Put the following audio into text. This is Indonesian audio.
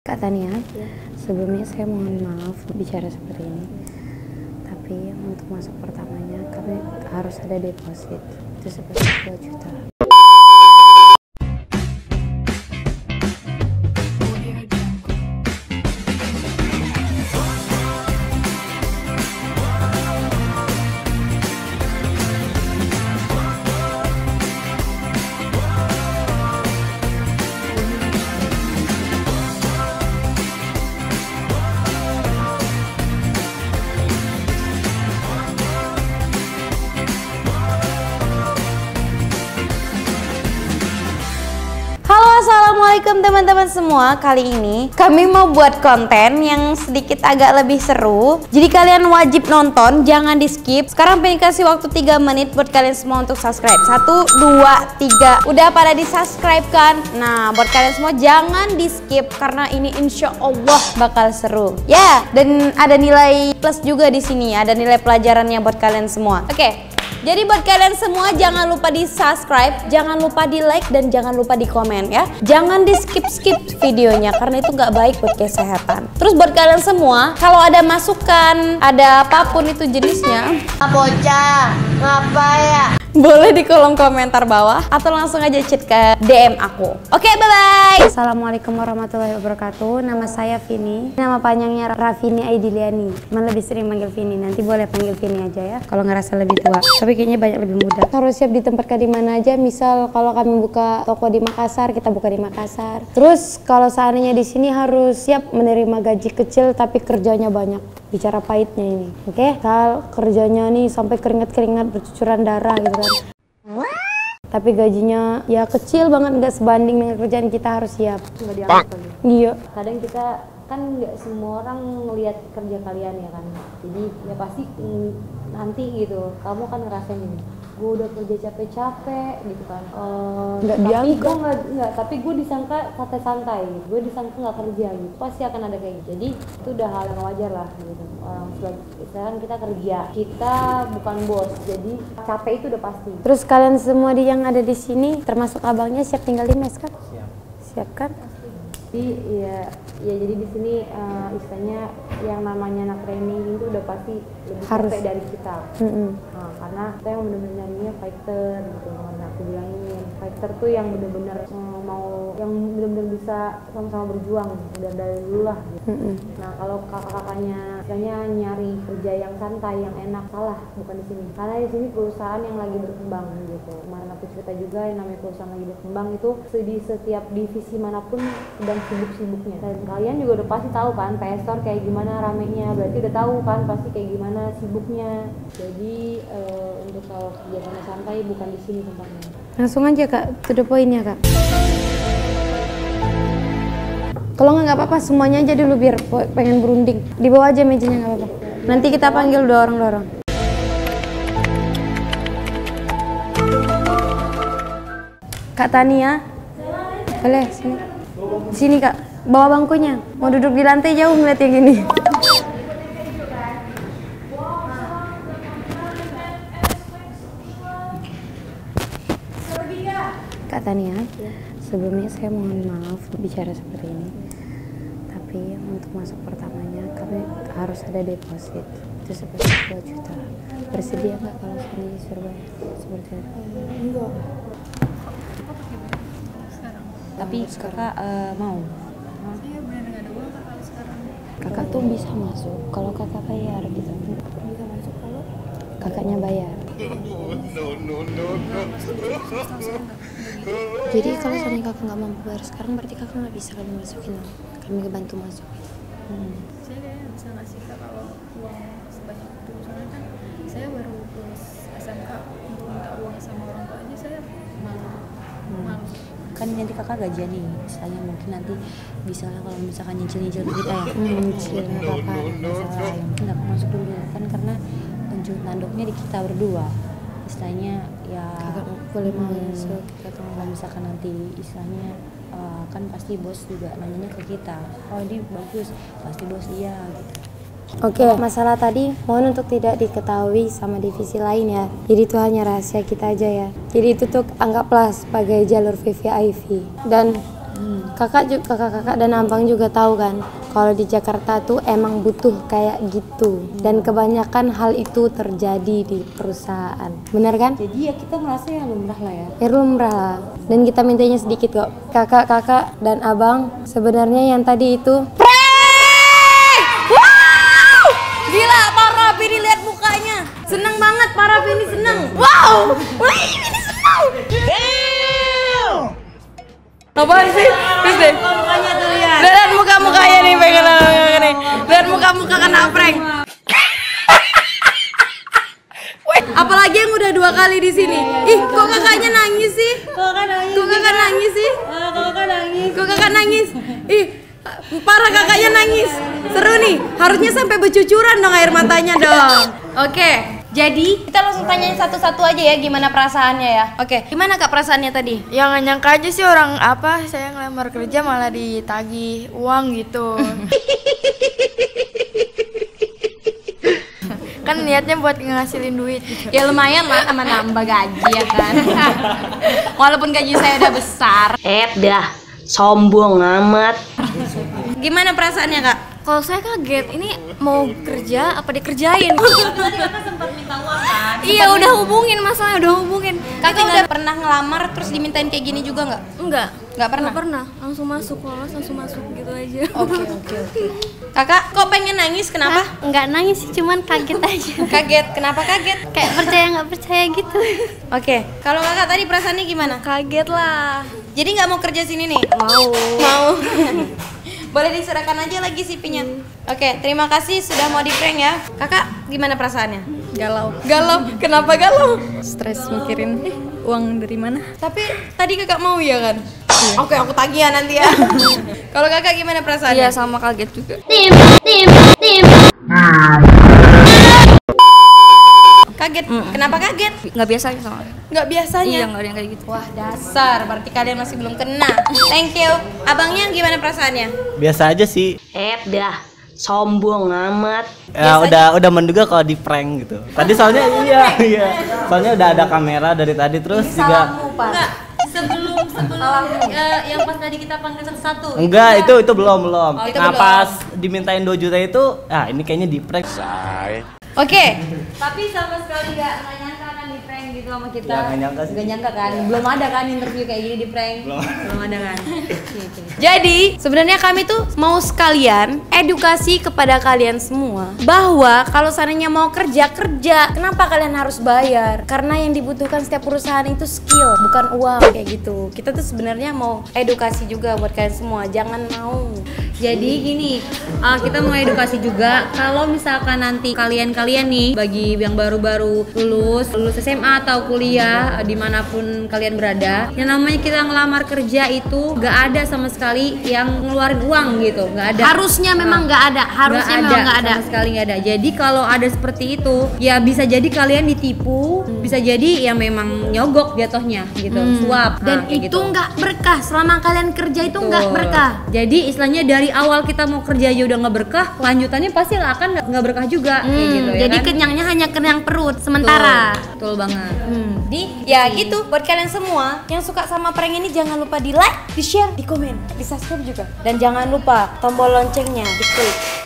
Kak Tania, sebelumnya saya mohon maaf bicara seperti ini. Tapi untuk masuk pertamanya kami harus ada deposit. Itu seperti 2 juta. Assalamualaikum teman-teman semua. Kali ini kami mau buat konten yang sedikit agak lebih seru. Jadi kalian wajib nonton, jangan di skip. Sekarang pengen kasih waktu 3 menit buat kalian semua untuk subscribe. 1, 2, 3. Udah pada di subscribe kan? Nah, buat kalian semua jangan di skip karena ini insya Allah bakal seru. Ya, dan ada nilai plus juga di sini. Ada nilai pelajarannya buat kalian semua. Oke. Jadi buat kalian semua jangan lupa di subscribe, jangan lupa di like, dan jangan lupa di komen ya. Jangan di skip videonya karena itu nggak baik buat kesehatan. Terus buat kalian semua, kalau ada masukan, ada apapun itu jenisnya, bocah ngapa ya? boleh di kolom komentar bawah atau langsung aja chat ke DM aku. Oke, bye-bye. Assalamualaikum warahmatullahi wabarakatuh. Nama saya Vini. Nama panjangnya Rafini Aidiliani. Cuman lebih sering manggil Vini. Nanti boleh panggil Vini aja ya. Kalau ngerasa lebih tua. Tapi kayaknya banyak lebih muda. Harus siap ditempatkan di mana aja. Misal kalau kami buka toko di Makassar, kita buka di Makassar. Terus kalau seandainya di sini harus siap menerima gaji kecil tapi kerjanya banyak. Bicara pahitnya ini, oke? Kalau kerjanya nih sampai keringat-keringat bercucuran darah gitu kan. Tapi gajinya ya kecil banget, nggak sebanding dengan kerjaan, kita harus siap. Nggak dianggap lagi. Iya. Kadang kita kan nggak semua orang ngelihat kerja kalian ya kan. Jadi ya pasti nanti gitu, kamu kan ngerasain ini. Gue udah kerja capek-capek gitu kan. Nggak dianggap. Tapi gue disangka santai gitu. Gue disangka nggak kerja gitu. Pasti akan ada kayak gitu. Jadi itu udah hal yang wajar lah gitu. Sekarang kita kerja, kita bukan bos. Jadi capek itu udah pasti. Terus kalian semua yang ada di sini, termasuk abangnya, siap tinggal di mes kan? Siap kan? Jadi ya jadi di sini istilahnya yang namanya anak training itu udah pasti lebih capek dari kita. Nah, karena kita yang benar-benar nyarinya fighter gitu. Karena aku bilangin fighter tuh yang benar-benar mau yang benar-benar bisa sama-sama berjuang dari dulu lah gitu. Nah, kalau kakak-kakaknya istilahnya nyari kerja yang santai, yang enak, salah, bukan di sini. Karena di sini perusahaan yang lagi berkembang gitu. Kemarin aku cerita juga yang namanya perusahaan lagi berkembang itu di setiap divisi manapun sedang sibuk-sibuknya. Dan kalian juga udah pasti tahu kan PS Store kayak gimana ramenya, berarti udah tahu kan pasti kayak gimana sibuknya. Jadi untuk kalau kegiatan santai bukan di sini tempatnya. Langsung aja Kak, to the point ya Kak. Kalau nggak apa-apa semuanya aja dulu biar pengen berunding. Di bawah aja mejanya nggak apa-apa. Nanti kita panggil dorong-dorong. Kak Tania, boleh sini. Sini Kak, bawa bangkunya. Mau duduk di lantai jauh ngeliat yang ini. Kak Tania, sebelumnya saya mohon maaf bicara seperti ini. Tapi untuk masuk pertamanya kami harus ada deposit. Itu seperti 2 juta. Bersedia nggak kalau saya disuruh bayar seperti itu? Enggak. Tapi kakak mau? Saya benar nggak ada uang kakak sekarang. Kakak tuh bisa masuk kalau kakak bayar gitu. Bisa masuk kalau Kakaknya bayar. No. Jadi kalau seandainya kakak nggak mampu bayar sekarang, berarti kakak nggak bisa kami masukin dong. Kami bantu masuk. Saya kayaknya bisa ngasih kak kalau uang sebanyak itu. Soalnya kan saya baru lulus SMK, untuk minta uang sama orang tua aja saya malu. Kan nanti kakak gajian nih, misalnya mungkin nanti bisa lah kalau misalkan nyicil-nyicil ke kita ya. Nyicil nggak apa-apa. Masalah yang mungkin aku masuk dulu kan karena penjut nanduknya di kita berdua. Istilahnya ya Kakak boleh masuk. kalau misalkan nanti istilahnya kan pasti bos juga nanyanya ke kita. Oh ini bagus, pasti bos iya gitu. Oke, masalah tadi mohon untuk tidak diketahui sama divisi lain ya. Jadi itu hanya rahasia kita aja ya. Jadi itu tuh anggaplah sebagai jalur VVIP. Dan kakak dan abang juga tahu kan kalau di Jakarta tuh emang butuh kayak gitu, dan kebanyakan hal itu terjadi di perusahaan, bener kan? Jadi ya kita merasa ya lumrah lah ya. Ya lumrah lah, dan kita mintanya sedikit kok. Kakak dan abang, sebenarnya yang tadi itu prank! Wow! Gila, parah Vini, lihat mukanya. Seneng banget, parah Vini seneng. Wow! Wih, Vini seneng. Apaan sih? Terus deh. Mukanya tuh lihat. Lihat muka-mukanya nih, pengen nih. Lihat muka-muka kena prank. Apalagi yang udah 2 kali di sini. Ih, kok kakaknya nangis sih? Kok kakak nangis sih? Kok kakak nangis? Ih, parah kakaknya nangis. Seru nih. Harusnya sampai bercucuran dong air matanya dong. Oke. Jadi kita langsung tanyain satu-satu aja ya gimana perasaannya ya. Oke, gimana Kak perasaannya tadi? Ya nggak nyangka aja sih orang apa saya ngelamar kerja malah ditagih uang gitu. Kan niatnya buat ngasilin duit gitu. Ya lumayan lah sama nambah gaji ya kan. Walaupun gaji saya udah besar. Dah, sombong amat. Gimana perasaannya Kak? Kalau saya kaget, ini mau kerja apa dikerjain? Iya udah hubungin, masalahnya udah hubungin. Kakak udah pernah ngelamar terus dimintain kayak gini juga nggak? Enggak Nggak pernah? langsung masuk, lolos langsung masuk gitu aja. Oke. Kakak kok pengen nangis, kenapa? Enggak nangis sih, cuman kaget aja. Kaget, kenapa kaget? Kayak percaya nggak percaya gitu. Oke, kalau kakak tadi perasaannya gimana? Kaget lah. Jadi nggak mau kerja sini nih? Mau. Boleh diserahkan aja lagi CV-nya. Oke, terima kasih sudah mau di prank ya. Kakak gimana perasaannya? Galau. Kenapa galau? Stres mikirin uang dari mana. Tapi tadi kakak mau ya kan? Oke, aku tagih ya nanti ya. Kalau kakak gimana perasaannya? Iya sama kaget juga. Kaget. Kenapa kaget? Nggak biasa sama. Nggak biasanya. Iya nggak ada yang kayak gitu. Wah, dasar. Berarti kalian masih belum kena. Thank you. Abangnya gimana perasaannya? Biasa aja sih. Dah, sombong amat. Ya udah menduga kalau di prank gitu. Tadi soalnya iya. Soalnya udah ada kamera dari tadi terus juga. Salahmu, Pak. Sebelum yang pas tadi kita panggil satu. Enggak, itu belum. Oh, itu Nah, belum. pas dimintain 2 juta itu, ini kayaknya di prank. Oke. Tapi sama sekali nggak nyangka kan di prank gitu sama kita. Ya, nggak nyangka sih. Nggak nyangka kan. Belum ada kan interview kayak gini di prank. Belum ada kan. Jadi sebenarnya kami tuh mau sekalian edukasi kepada kalian semua bahwa kalau seandainya mau kerja, kenapa kalian harus bayar? Karena yang dibutuhkan setiap perusahaan itu skill, bukan uang kayak gitu. Kita tuh sebenarnya mau edukasi juga buat kalian semua, jangan mau. Jadi gini, kita mau edukasi juga kalau misalkan nanti kalian nih bagi yang baru-baru lulus SMA atau kuliah dimanapun kalian berada, yang namanya kita ngelamar kerja itu nggak ada sama sekali yang ngeluarin uang gitu, nggak ada. Harusnya memang nggak ada, memang nggak ada. Sama sekali nggak ada. Jadi kalau ada seperti itu, ya bisa jadi kalian ditipu, bisa jadi ya memang nyogok jatuhnya gitu, suap. Dan kayak itu gitu. nggak berkah. Selama kalian kerja itu nggak Betul. berkah. Jadi istilahnya dari awal kita mau kerja aja udah nggak berkah, lanjutannya pasti akan nggak berkah juga kayak gitu ya Jadi kan? kenyangnya hanya kenyang perut sementara. Betul banget. Jadi ya gitu buat kalian semua yang suka sama prank ini, jangan lupa di like, di share, di komen, di subscribe juga, dan jangan lupa tombol loncengnya diklik.